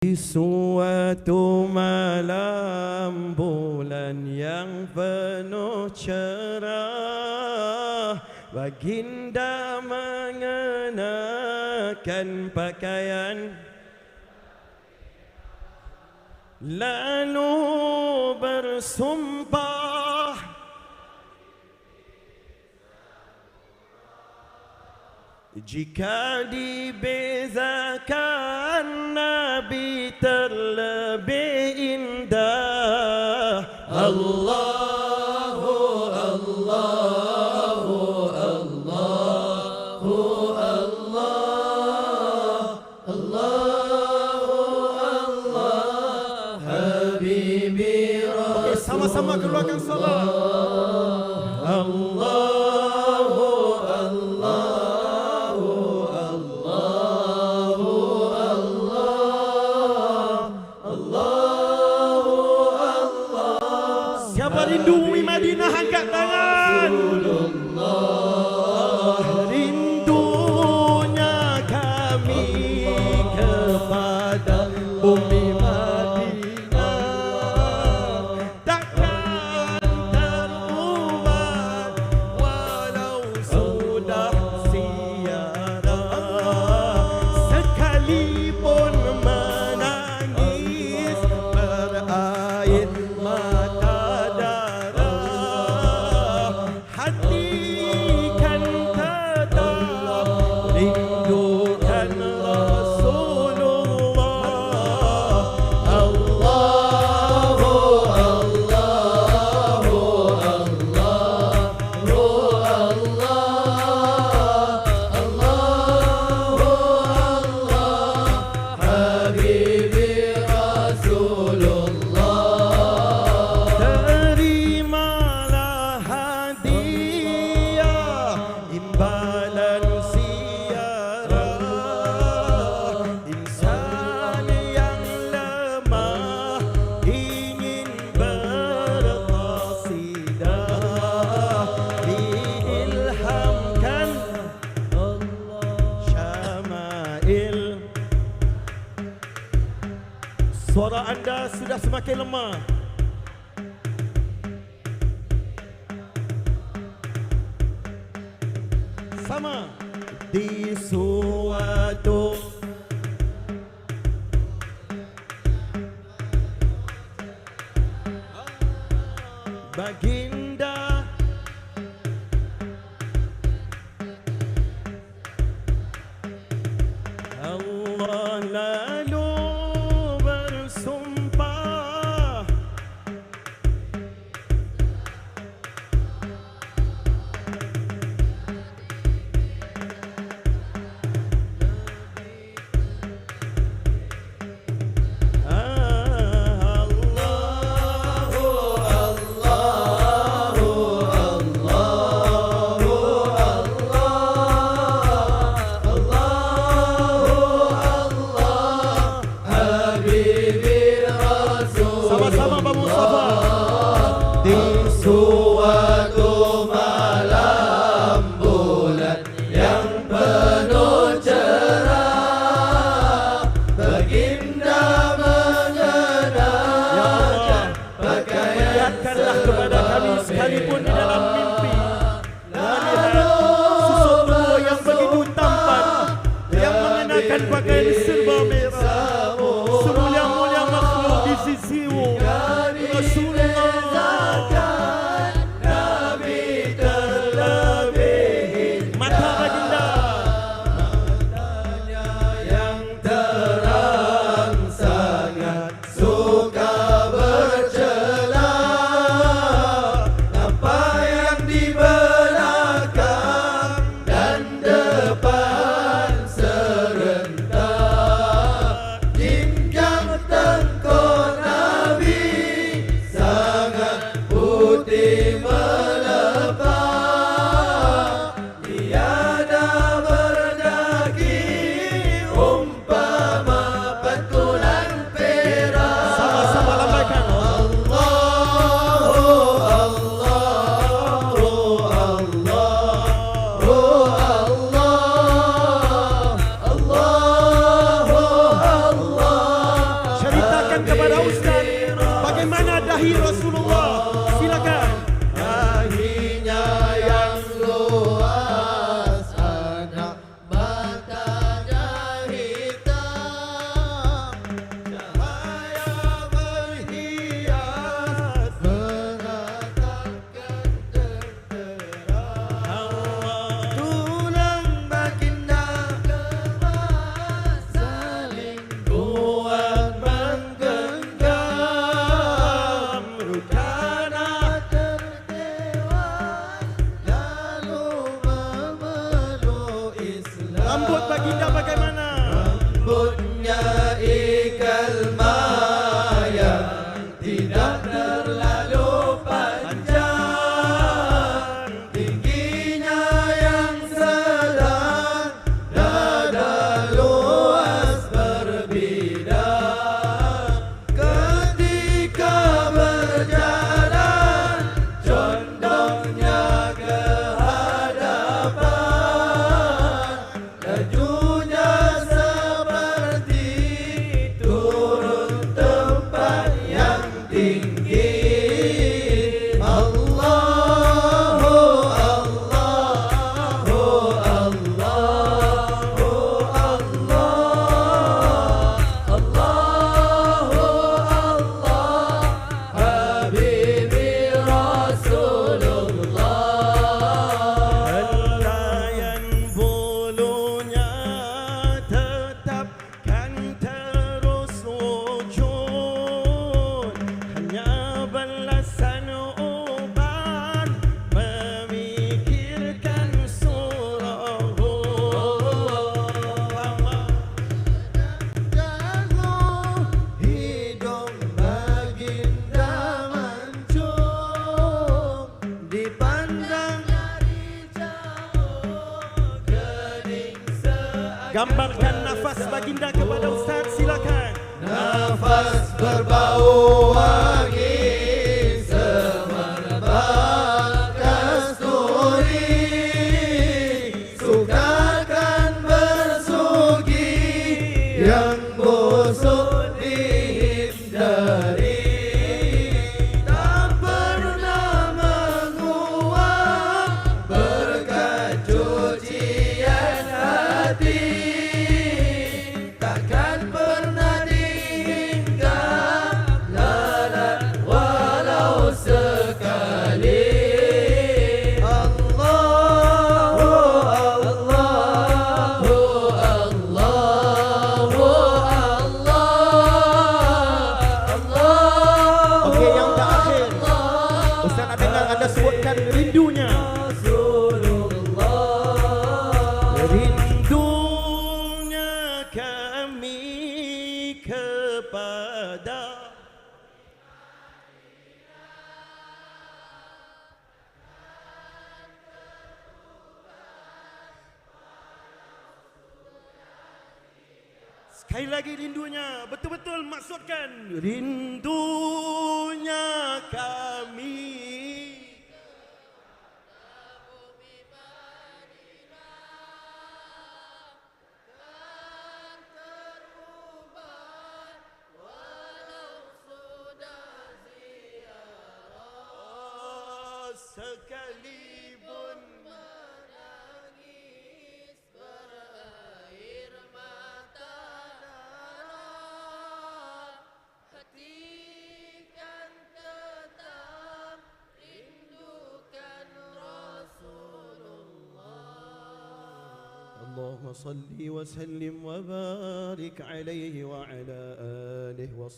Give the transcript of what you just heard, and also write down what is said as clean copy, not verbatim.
Suatu malam bulan yang penuh cerah, baginda mengenakan pakaian, lalu bersumpah jika dibezakan Nabi terlebih indah. Allahu Allahu Allahu Allah Allahu Allah Habibi Rasul. Sama-sama keluarkan salat. Allah rindu Madinah, angkat tangan. Rindunya kami kepada bumi Madinah takkan terubah walau sudah siarah, sekalipun menangis berair mata. Suara anda sudah semakin lemah. Sama. Di suatu baginda Allah lalu bersumpah Allahu Allah kepada Ustaz bagaimana dahi Rasulullah. Silakan. Dahinya yang luas, anak matanya hitam, cahaya berhias mengatakan terterang. Tulang baginda kemas saling kuat menggenggam, rukana terdewas lalu memeluk Islam. Rambut baginda bagaimana? Rambutnya ikalma yang tidak terlalu panjang, tingginya yang sedang, dada luas berbidang. Ketika berjalan, condongnya ke hadapan, lajunya seperti turun tempat yang tinggi. Allahu Allahu Allahu Allah, Allahu Allah, Habibi Rasulullah. Helaian bulunya tetapkan terus wujud, hanya balasan uban memikirkan surah Jauh hidung baginda mancung, dipandang dari jauh kening seakan Gambarkan nafas baginda kepada Ustaz. Silakan. nafas berbau wangi semerbak kasturi, sukakan bersugi yang busuk dihindari, tak pernah menguap berkat cucian hati, takkan pernah dihinggap lalat walau sekali. Allahu Allahu Allahu Allah. Okey, yang terakhir. Ustaz nak dengar anda sebutkan rindunya. Rindunya kami kepada sekali lagi rindunya, betul-betul maksudkan rindunya kami. Sekalipun Menangis berair mata darah, hati kan tetap rindukan Rasulullah. Allahumma salli wa sallim wa barik alaihi wa ala alihi wa